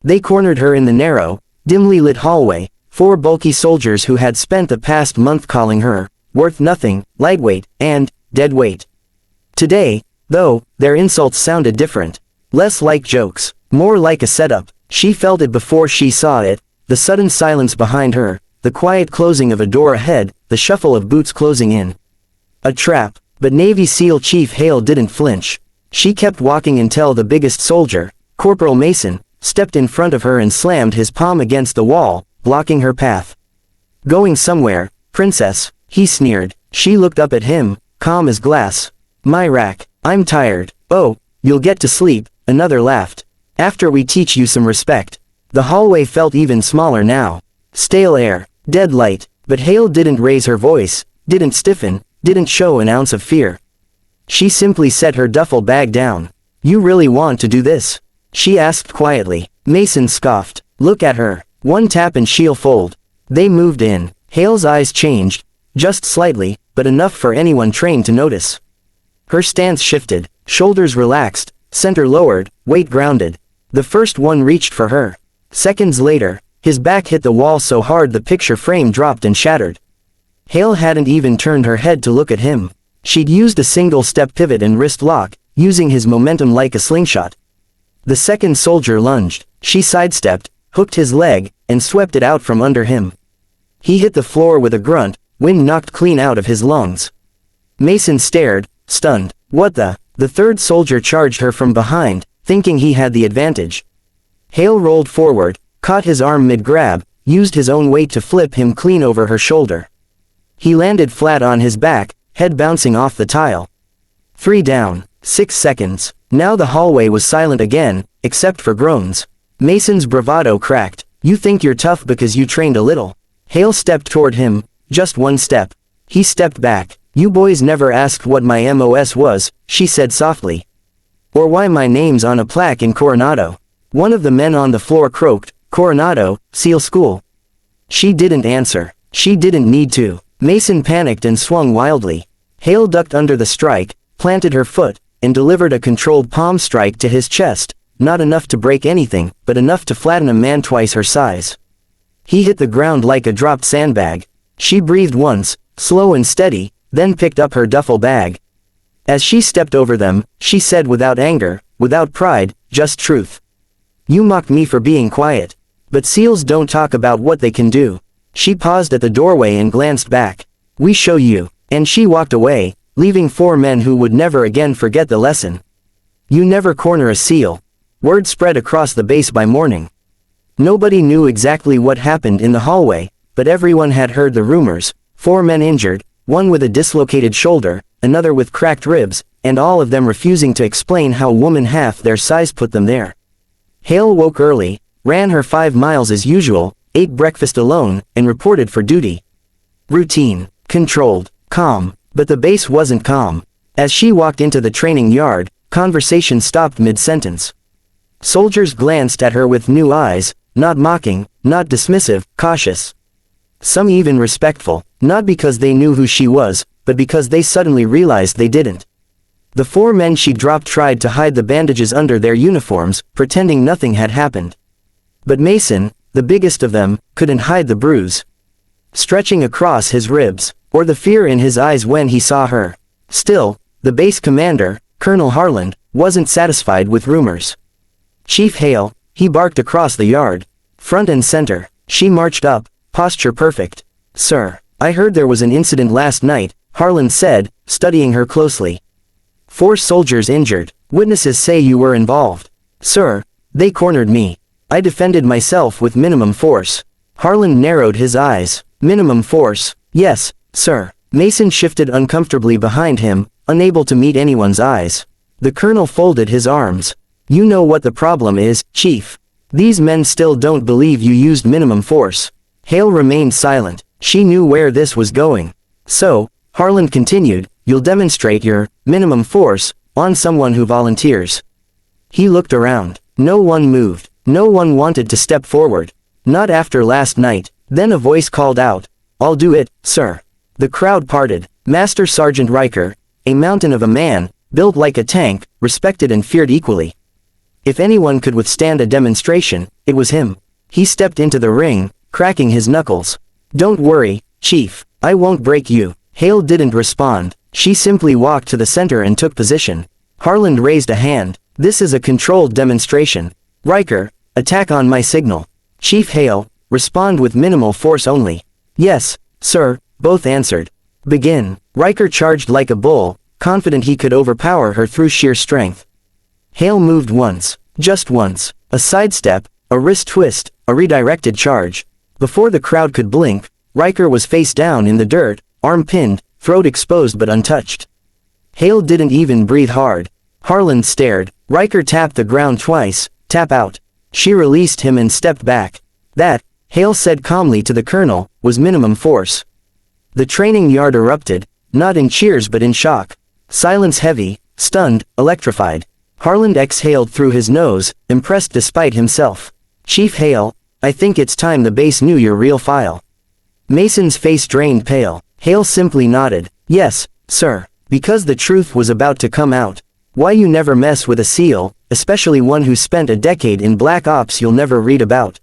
They cornered her in the narrow, dimly lit hallway, 4 bulky soldiers who had spent the past month calling her worth nothing, lightweight, and dead weight. Today, though, their insults sounded different. Less like jokes, more like a setup. She felt it before she saw it, the sudden silence behind her, the quiet closing of a door ahead, the shuffle of boots closing in. A trap, but Navy SEAL Chief Hale didn't flinch. She kept walking until the biggest soldier, Corporal Mason, stepped in front of her and slammed his palm against the wall, blocking her path. Going somewhere, princess, he sneered. She looked up at him, calm as glass. My rack, I'm tired. Oh, you'll get to sleep, another laughed. After we teach you some respect. The hallway felt even smaller now. Stale air, dead light, but Hale didn't raise her voice, didn't stiffen, didn't show an ounce of fear. She simply set her duffel bag down. You really want to do this? She asked quietly. Mason scoffed. Look at her. One tap and she'll fold. They moved in. Hale's eyes changed, just slightly, but enough for anyone trained to notice. Her stance shifted, shoulders relaxed, center lowered, weight grounded. The first one reached for her. Seconds later, his back hit the wall so hard the picture frame dropped and shattered. Hale hadn't even turned her head to look at him. She'd used a single-step pivot and wrist lock, using his momentum like a slingshot. The second soldier lunged. She sidestepped, hooked his leg, and swept it out from under him. He hit the floor with a grunt, wind knocked clean out of his lungs. Mason stared, stunned. What the? The third soldier charged her from behind, thinking he had the advantage. Hale rolled forward, caught his arm mid-grab, used his own weight to flip him clean over her shoulder. He landed flat on his back, head bouncing off the tile. 3 down, 6 seconds. Now the hallway was silent again, except for groans. Mason's bravado cracked. You think you're tough because you trained a little. Hale stepped toward him, just one step. He stepped back. You boys never asked what my MOS was, she said softly. Or why my name's on a plaque in Coronado. One of the men on the floor croaked, Coronado, SEAL School. She didn't answer. She didn't need to. Mason panicked and swung wildly. Hale ducked under the strike, planted her foot, and delivered a controlled palm strike to his chest, not enough to break anything, but enough to flatten a man twice her size. He hit the ground like a dropped sandbag. She breathed once, slow and steady, then picked up her duffel bag. As she stepped over them, she said without anger, without pride, just truth. You mocked me for being quiet. But SEALs don't talk about what they can do. She paused at the doorway and glanced back. We show you. And she walked away, leaving 4 men who would never again forget the lesson. You never corner a SEAL. Word spread across the base by morning. Nobody knew exactly what happened in the hallway, but everyone had heard the rumors. 4 men injured, one with a dislocated shoulder, another with cracked ribs, and all of them refusing to explain how a woman half their size put them there. Hale woke early, ran her 5 miles as usual, ate breakfast alone, and reported for duty. Routine, controlled, calm, but the base wasn't calm. As she walked into the training yard, conversation stopped mid-sentence. Soldiers glanced at her with new eyes, not mocking, not dismissive, cautious. Some even respectful, not because they knew who she was, but because they suddenly realized they didn't. The 4 men she dropped tried to hide the bandages under their uniforms, pretending nothing had happened. But Mason, the biggest of them, couldn't hide the bruise stretching across his ribs, or the fear in his eyes when he saw her. Still, the base commander, Colonel Harland, wasn't satisfied with rumors. Chief Hale, he barked across the yard. Front and center, she marched up, posture perfect. Sir, I heard there was an incident last night, Harland said, studying her closely. 4 soldiers injured. Witnesses say you were involved. Sir, they cornered me. I defended myself with minimum force. Harland narrowed his eyes. Minimum force. Yes, sir. Mason shifted uncomfortably behind him, unable to meet anyone's eyes. The colonel folded his arms. You know what the problem is, Chief. These men still don't believe you used minimum force. Hale remained silent. She knew where this was going. So, Harland continued, you'll demonstrate your minimum force on someone who volunteers. He looked around. No one moved. No one wanted to step forward. Not after last night. Then a voice called out, I'll do it, sir. The crowd parted. Master Sergeant Riker, a mountain of a man, built like a tank, respected and feared equally. If anyone could withstand a demonstration, it was him. He stepped into the ring, cracking his knuckles. "Don't worry, Chief, I won't break you." Hale didn't respond. She simply walked to the center and took position. Harland raised a hand. "This is a controlled demonstration. Riker, attack on my signal." Chief Hale, respond with minimal force only. "Yes, sir," both answered. "Begin." Riker charged like a bull, confident he could overpower her through sheer strength. Hale moved once, just once, a sidestep, a wrist twist, a redirected charge. Before the crowd could blink, Riker was face down in the dirt, arm pinned, throat exposed but untouched. Hale didn't even breathe hard. Harland stared. Riker tapped the ground twice, tap out. She released him and stepped back. That, Hale said calmly to the colonel, was minimum force. The training yard erupted, not in cheers but in shock. Silence heavy, stunned, electrified. Harland exhaled through his nose, impressed despite himself. "Chief Hale, I think it's time the base knew your real file." Mason's face drained pale. Hale simply nodded. "Yes, sir. Because the truth was about to come out. Why you never mess with a SEAL, especially one who spent a decade in Black Ops you'll never read about."